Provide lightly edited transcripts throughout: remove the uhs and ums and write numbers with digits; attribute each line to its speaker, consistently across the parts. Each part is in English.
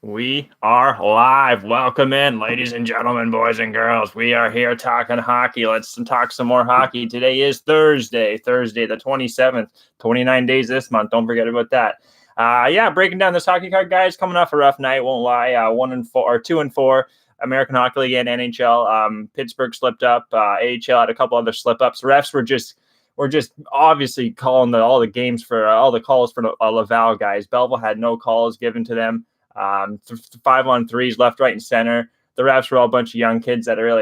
Speaker 1: We are live. Welcome in, ladies and gentlemen, boys and girls. We are here talking hockey. Let's talk some more hockey. Today is Thursday the 27th, 29 days this month. Don't forget about that. Breaking down this hockey card, guys. Coming off a rough night, won't lie. 1-4 or 2-4. American Hockey League and NHL. Pittsburgh slipped up. AHL had a couple other slip ups. Refs were just obviously calling all the games for all the calls for Laval guys. Belleville had no calls given to them. 5-on-3s left, right, and center. The refs were all a bunch of young kids that really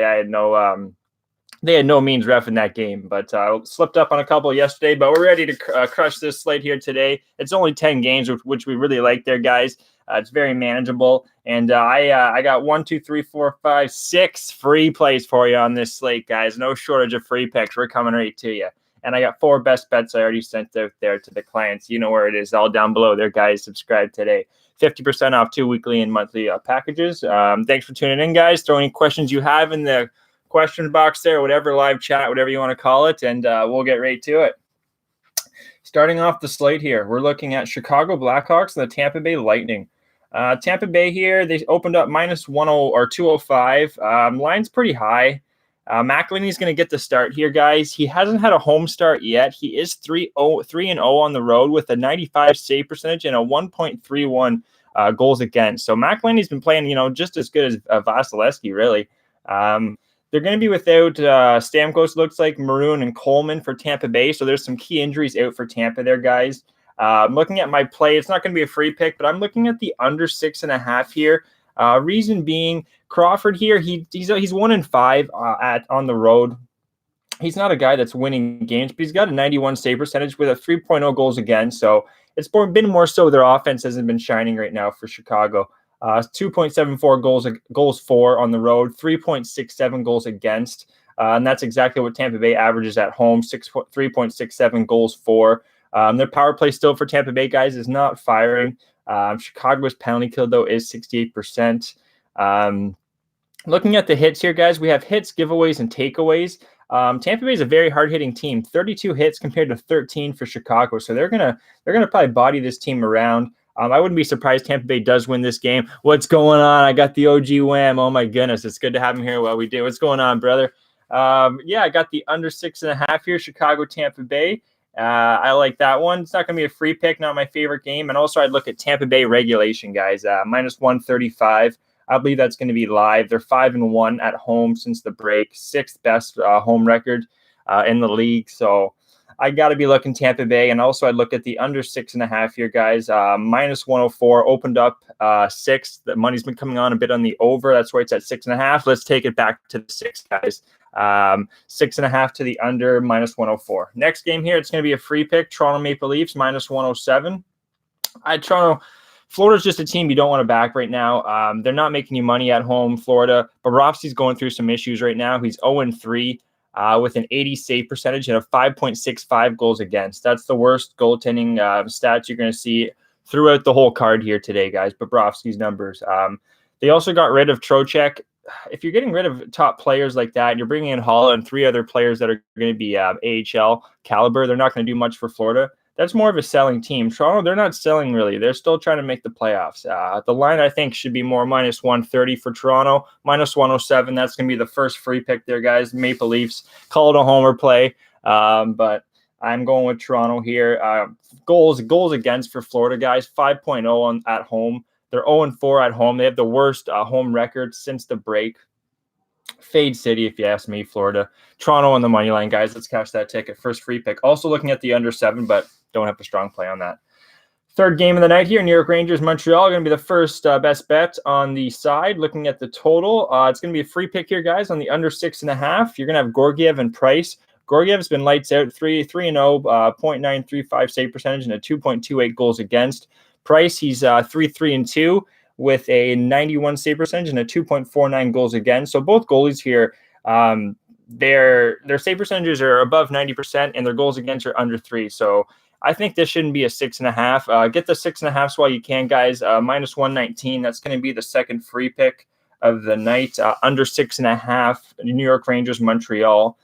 Speaker 1: they had no means ref in that game, but slipped up on a couple yesterday. But we're ready to crush this slate here today. It's only 10 games, which we really like there, guys. It's very manageable, and I got 1, 2, 3, 4, 5, 6 free plays for you on this slate, guys. No shortage of free picks. We're coming right to you. And I got 4 best bets I already sent out there to the clients. You know where it is, all down below there, guys. Subscribe today. 50% off 2 weekly and monthly packages. Thanks for tuning in, guys. Throw any questions you have in the question box there, whatever, live chat, whatever you want to call it, and we'll get right to it. Starting off the slate here, we're looking at Chicago Blackhawks and the Tampa Bay Lightning. Tampa Bay here, they opened up -10 or 205. Line's pretty high. McElhinney's going to get the start here, guys. He hasn't had a home start yet. He is 3-0 on the road with a 95 save percentage and a 1.31 goals against. So McElhinney's been playing, just as good as Vasilevsky, really. They're going to be without Stamkos, looks like, Maroon, and Coleman for Tampa Bay. So there's some key injuries out for Tampa there, guys. I'm looking at my play. It's not going to be a free pick, but I'm looking at the under 6.5 here. Reason being, Crawford here, he's 1-5 on the road. He's not a guy that's winning games, but he's got a 91 save percentage with a 3.0 goals against. So it's been more so their offense hasn't been shining right now for Chicago. 2.74 goals for on the road, 3.67 goals against. And that's exactly what Tampa Bay averages at home, 3.67 goals for. Their power play still for Tampa Bay, guys, is not firing. Chicago's penalty kill, though, is 68%. Looking at the hits here, guys, we have hits, giveaways, and takeaways. Tampa Bay is a very hard-hitting team, 32 hits compared to 13 for Chicago. So they're gonna probably body this team around. I wouldn't be surprised Tampa Bay does win this game. What's going on? I got the OG Wham. Oh my goodness, it's good to have him here while we do. What's going on, brother? I got the under 6.5 here, Chicago, Tampa Bay. I like that one. It's not going to be a free pick, not my favorite game. And also I'd look at Tampa Bay regulation, guys, -135. I believe that's going to be live. They're 5-1 at home since the break, 6th best home record in the league. So I got to be looking Tampa Bay. And also I'd look at the under 6.5 here, guys, -104, opened up 6. The money's been coming on a bit on the over. That's why it's at 6.5. Let's take it back to the 6, guys. 6.5 to the under, -104. Next game here, it's going to be a free pick. Toronto Maple Leafs, -107. Florida's just a team you don't want to back right now. They're not making you money at home. Florida, Bobrovsky's going through some issues right now. He's 0-3 with an 80 save percentage and a 5.65 goals against. That's the worst goaltending stats you're going to see throughout the whole card here today, guys. Bobrovsky's numbers. They also got rid of Trocheck. If you're getting rid of top players like that, and you're bringing in Hall and 3 other players that are going to be AHL caliber, they're not going to do much for Florida. That's more of a selling team. Toronto, they're not selling really. They're still trying to make the playoffs. The line, I think, should be more -130 for Toronto, -107. That's going to be the first free pick there, guys. Maple Leafs, call it a homer play. But I'm going with Toronto here. Goals against for Florida, guys, 5.0 at home. They're 0-4 at home. They have the worst home record since the break. Fade City, if you ask me, Florida. Toronto on the money line, guys. Let's cash that ticket. First free pick. Also looking at the under 7, but don't have a strong play on that. Third game of the night here, New York Rangers, Montreal, going to be the first best bet on the side. Looking at the total, it's going to be a free pick here, guys, on the under 6.5. You're going to have Georgiev and Price. Georgiev's been lights out, 3-0, 0.935 save percentage and a 2.28 goals against. Price, he's 3-2 with a 91 save percentage and a 2.49 goals against. So both goalies here, their save percentages are above 90% and their goals against are under 3. So I think this shouldn't be a 6.5. Get the 6.5 while you can, guys. -119. That's going to be the second free pick of the night. Under 6.5. New York Rangers, Montreal.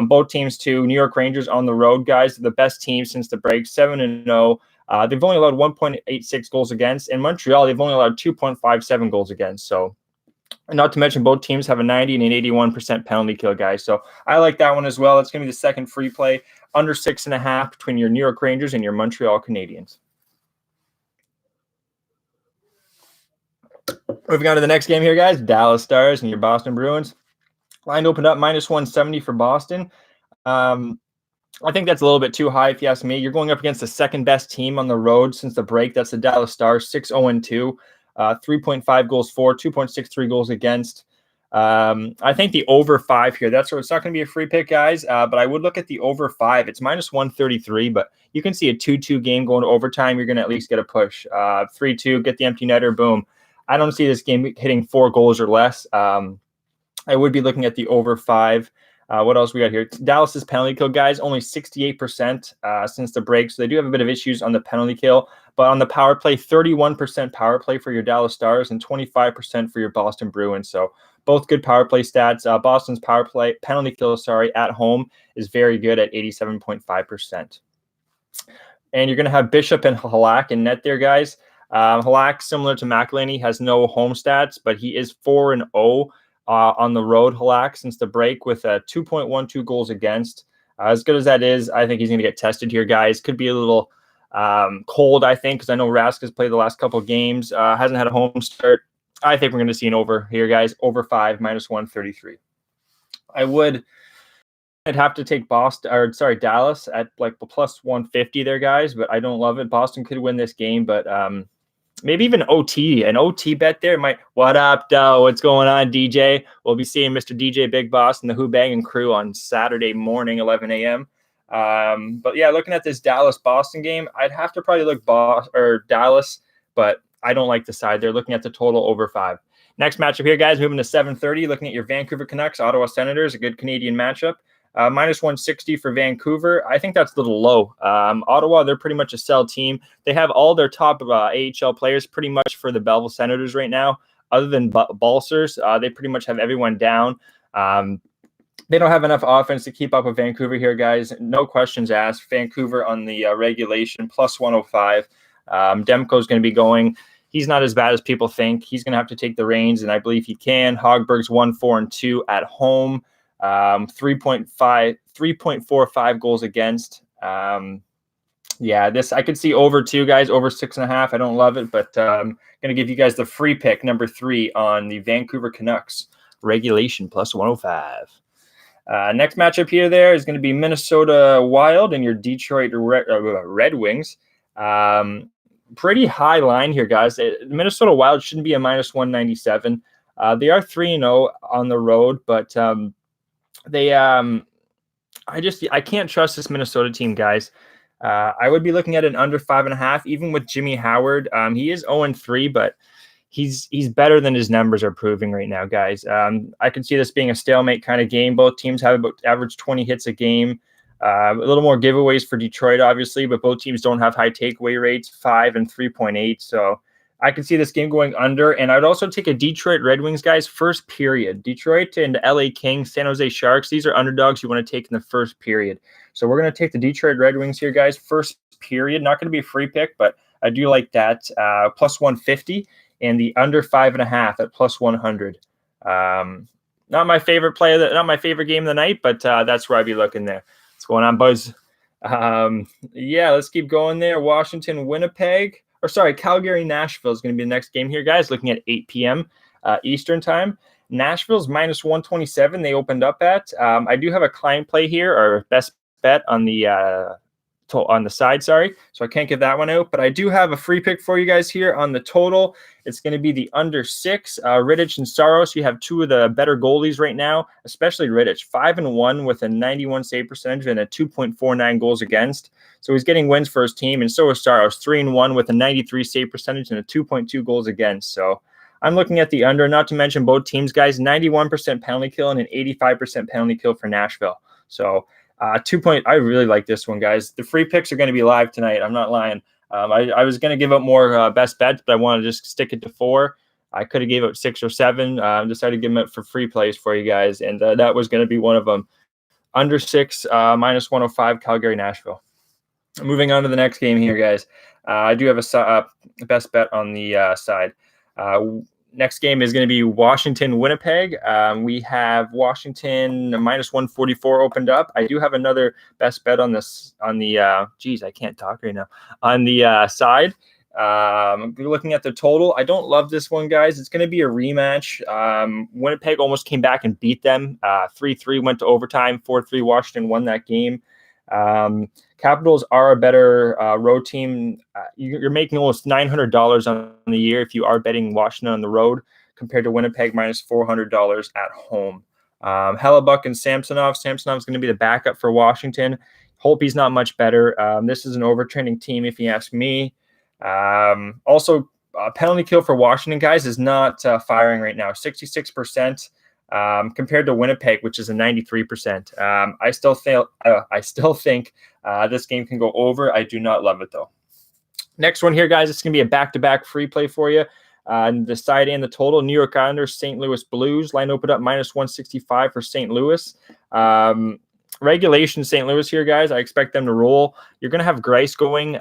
Speaker 1: Both teams too. New York Rangers on the road, guys, the best team since the break, 7-0. They've only allowed 1.86 goals against. In Montreal, they've only allowed 2.57 goals against. So, and not to mention both teams have a 90 and an 81% penalty kill, guys. So I like that one as well. It's going to be the second free play, under 6.5 between your New York Rangers and your Montreal Canadiens. Moving on to the next game here, guys. Dallas Stars and your Boston Bruins. Line opened up -170 for Boston. I think that's a little bit too high if you ask me. You're going up against the second best team on the road since the break. That's the Dallas Stars, 6-0-2, 3.5 goals for, 2.63 goals against. I think the over 5 here, that's where it's not going to be a free pick, guys, but I would look at the over 5. It's -133, but you can see a 2-2 game going to overtime. You're going to at least get a push. 3-2, get the empty netter, boom. I don't see this game hitting 4 goals or less. I would be looking at the over 5. What else we got here? Dallas's penalty kill, guys, only 68% since the break. So they do have a bit of issues on the penalty kill. But on the power play, 31% power play for your Dallas Stars and 25% for your Boston Bruins. So both good power play stats. Boston's penalty kill, at home is very good at 87.5%. And you're going to have Bishop and Halak in net there, guys. Halak, similar to McElhinney, has no home stats, but he is 4-0 on the road, Halak, since the break with 2.12 goals against. As good as that is, I think he's going to get tested here, guys. Could be a little cold, I think, because I know Rask has played the last couple of games. Hasn't had a home start. I think we're going to see an over here, guys. Over 5, -133. I'd have to take Dallas at like +150 there, guys, but I don't love it. Boston could win this game, but maybe even OT. An OT bet there might. What up, Doe? What's going on, DJ? We'll be seeing Mr. DJ Big Boss and the Who Bangin' crew on Saturday morning, 11 a.m. But yeah, looking at this Dallas-Boston game, I'd have to probably look Dallas, but I don't like the side. They're looking at the total over 5. Next matchup here, guys, moving to 7:30, looking at your Vancouver Canucks, Ottawa Senators, a good Canadian matchup. -160 for Vancouver. I think that's a little low. Ottawa, they're pretty much a sell team. They have all their top AHL players pretty much for the Belleville Senators right now. Other than Balsers, they pretty much have everyone down. They don't have enough offense to keep up with Vancouver here, guys. No questions asked. Vancouver on the regulation, +105. Demko's going to be going. He's not as bad as people think. He's going to have to take the reins, and I believe he can. Hogberg's 1-4-2 at home. 3.45 goals against. This I could see over 2, guys, over 6.5. I don't love it, but I'm going to give you guys the free pick, number 3 on the Vancouver Canucks, regulation +105. Next matchup here there is going to be Minnesota Wild and your Detroit Red Wings. Pretty high line here, guys. Minnesota Wild shouldn't be a -197. They are 3-0 on the road, but I can't trust this Minnesota team, guys. I would be looking at an under 5.5, even with Jimmy Howard. He is 0-3, but he's better than his numbers are proving right now, guys. I can see this being a stalemate kind of game. Both teams have about average 20 hits a game. A little more giveaways for Detroit, obviously, but both teams don't have high takeaway rates, 5 and 3.8. So I can see this game going under, and I'd also take a Detroit Red Wings, guys, first period. Detroit and LA Kings, San Jose Sharks, these are underdogs you want to take in the first period. So we're going to take the Detroit Red Wings here, guys, first period. Not going to be a free pick, but I do like that. +150, and the under 5.5 at +100. Not my favorite play, not my favorite game of the night, but that's where I'd be looking there. What's going on, Buzz? Let's keep going there. Washington, Winnipeg. Calgary, Nashville is going to be the next game here, guys, looking at 8 p.m. Eastern time. Nashville's -127 they opened up at. I do have a client play here, or best bet on the side, so I can't give that one out, but I do have a free pick for you guys here on the total. It's going to be the under 6. Rittich and Saros, you have 2 of the better goalies right now, especially Rittich, 5-1 with a 91 save percentage and a 2.49 goals against. So he's getting wins for his team, and so is Saros, 3-1 with a 93 save percentage and a 2.2 goals against. So I'm looking at the under, not to mention both teams, guys, 91% penalty kill and an 85% penalty kill for Nashville. So I really like this one, guys. The free picks are going to be live tonight. I'm not lying. I was going to give up more best bets, but I wanted to just stick it to 4. I could have gave out 6 or 7. Decided to give them out for free plays for you guys, and that was going to be one of them. Under 6, -105, Calgary, Nashville. Moving on to the next game here, guys. I do have a best bet on the side. Next game is going to be Washington Winnipeg. We have Washington minus 144 opened up. I do have another best bet on this on the geez, I can't talk right now. On the side. Looking at the total, I don't love this one, guys. It's going to be a rematch. Winnipeg almost came back and beat them. 3-3 went to overtime. 4-3 Washington won that game. Capitals are a better road team. You're making almost $900 on the year if you are betting Washington on the road compared to Winnipeg minus $400 at home. Hellebuck and Samsonov. Samsonov's going to be the backup for Washington. Hope he's not much better. This is an overtraining team, if you ask me. Also, penalty kill for Washington, guys, is not firing right now. 66%. Compared to Winnipeg, which is a 93%. I still think this game can go over. I do not love it though. Next one here, guys, it's going to be a back-to-back free play for you. The side and the total. New York Islanders, St. Louis Blues. Line opened up minus 165 for St. Louis. Regulation St. Louis here, guys. I expect them to roll. You're going to have Grice going.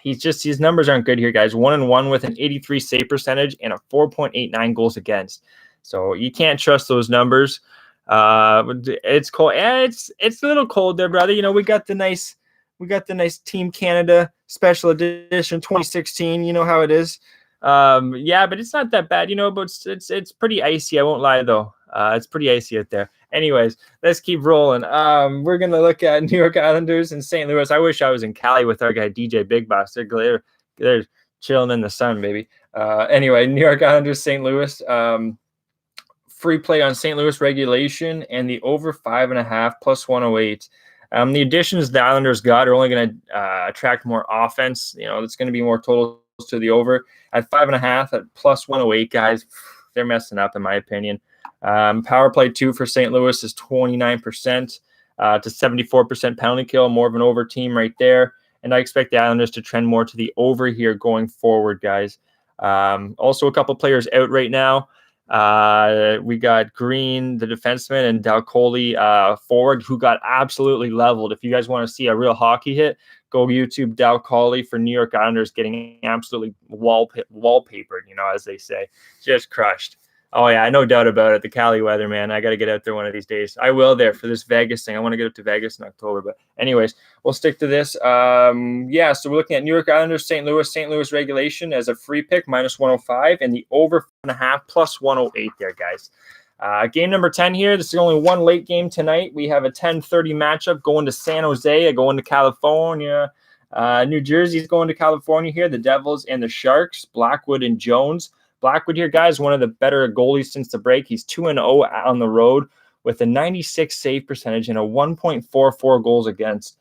Speaker 1: His numbers aren't good here, guys. 1-1 with an 83 save percentage and a 4.89 goals against. So you can't trust those numbers. It's cold. It's a little cold there, brother. You know, we got the nice Team Canada Special Edition 2016. You know how it is. Yeah, but it's not that bad, you know. But it's pretty icy. I won't lie though. It's pretty icy out there. Anyways, let's keep rolling. We're gonna look at New York Islanders and St. Louis. I wish I was in Cali with our guy DJ Big Boss. They're chilling in the sun, baby. Anyway, New York Islanders, St. Louis. Free play on St. Louis regulation and the over 5.5 plus 108. The additions the Islanders got are only going to attract more offense. You know, it's going to be more totals to the over at 5.5 at plus 108. Guys, they're messing up in my opinion. Power play 2 for St. Louis is 29% to 74% penalty kill, more of an over team right there. And I expect the Islanders to trend more to the over here going forward, guys. Also, a couple players out right now. We got Green, the defenseman, and Dalcoli forward, who got absolutely leveled. If you guys want to see a real hockey hit, go YouTube Dalcoli for New York Islanders getting absolutely wallpapered, you know, as they say. Just crushed. Oh, yeah, no doubt about it. The Cali weather, man. I got to get out there one of these days. I will there for this Vegas thing. I want to get up to Vegas in October. But anyways, we'll stick to this. Yeah, so we're looking at New York Islanders, St. Louis regulation as a free pick, minus 105, and the over 5.5 plus 108 there, guys. Game number 10 here. This is only one late game tonight. We have a 10:30 matchup going to San Jose, going to California. New Jersey's going to California here. The Devils and the Sharks, Blackwood and Jones. Blackwood here, guys, one of the better goalies since the break. He's 2-0 on the road with a 96 save percentage and a 1.44 goals against.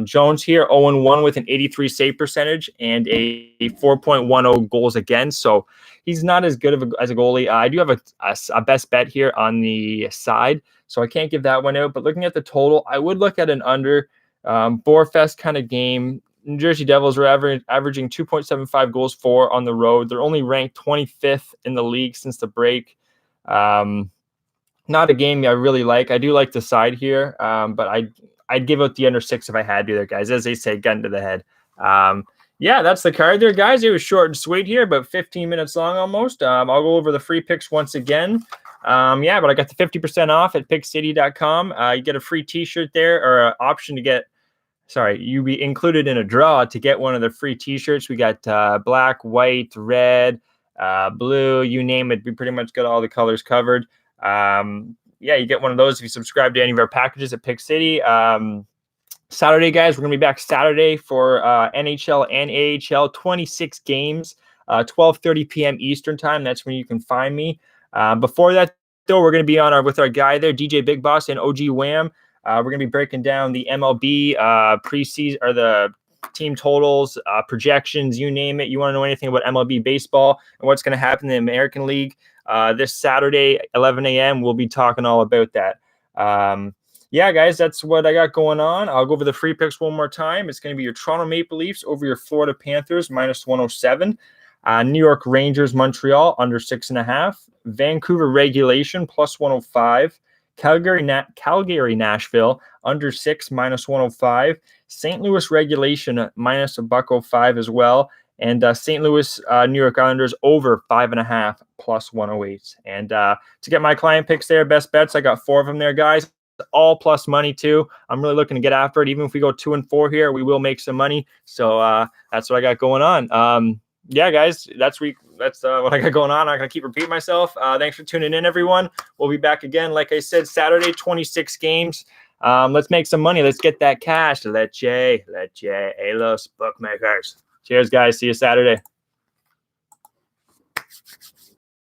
Speaker 1: Jones here, 0-1 with an 83 save percentage and a 4.10 goals against. So he's not as good as a goalie. I do have a best bet here on the side, so I can't give that one out. But looking at the total, I would look at an under. Boarfest kind of game. New Jersey Devils are averaging 2.75 goals for on the road. They're only ranked 25th in the league since the break. Not a game I really like. I do like the side here, but I'd give out the under 6 if I had to there, guys. As they say, gun to the head. Yeah, that's the card there, guys. It was short and sweet here, about 15 minutes long almost. I'll go over the free picks once again. Yeah, but I got the 50% off at PICKSCITY.com. You get a free T-shirt there, or an option to get. Sorry, you be included in a draw to get one of the free T-shirts. We got black, white, red, blue, you name it. We pretty much got all the colors covered. Yeah, you get one of those if you subscribe to any of our packages at Pick City. Saturday, guys, we're going to be back Saturday for NHL and AHL, 26 games, 12:30 p.m. Eastern time. That's when you can find me. Before that, though, we're going to be on with our guy there, DJ Big Boss and OG Wham. We're going to be breaking down the MLB preseason or the team totals, projections, you name it. You want to know anything about MLB baseball and what's going to happen in the American League this Saturday, 11 a.m. We'll be talking all about that. Yeah, guys, that's what I got going on. I'll go over the free picks one more time. It's going to be your Toronto Maple Leafs over your Florida Panthers, minus 107. New York Rangers, Montreal, under 6.5. Vancouver regulation, plus 105. Calgary, Nashville, under 6, minus 105. St. Louis regulation minus $1.05 as well. And St. Louis, New York Islanders over 5.5 plus 108. And to get my client picks there, best bets, I got 4 of them there, guys. All plus money too. I'm really looking to get after it. Even if we go 2 and 4 here, we will make some money. So that's what I got going on. Yeah, guys, that's what I got going on. I'm not gonna keep repeating myself. Thanks for tuning in, everyone. We'll be back again. Like I said, Saturday, 26 games. Let's make some money. Let's get that cash. Let Jay, hey, los bookmakers. Cheers, guys. See you Saturday.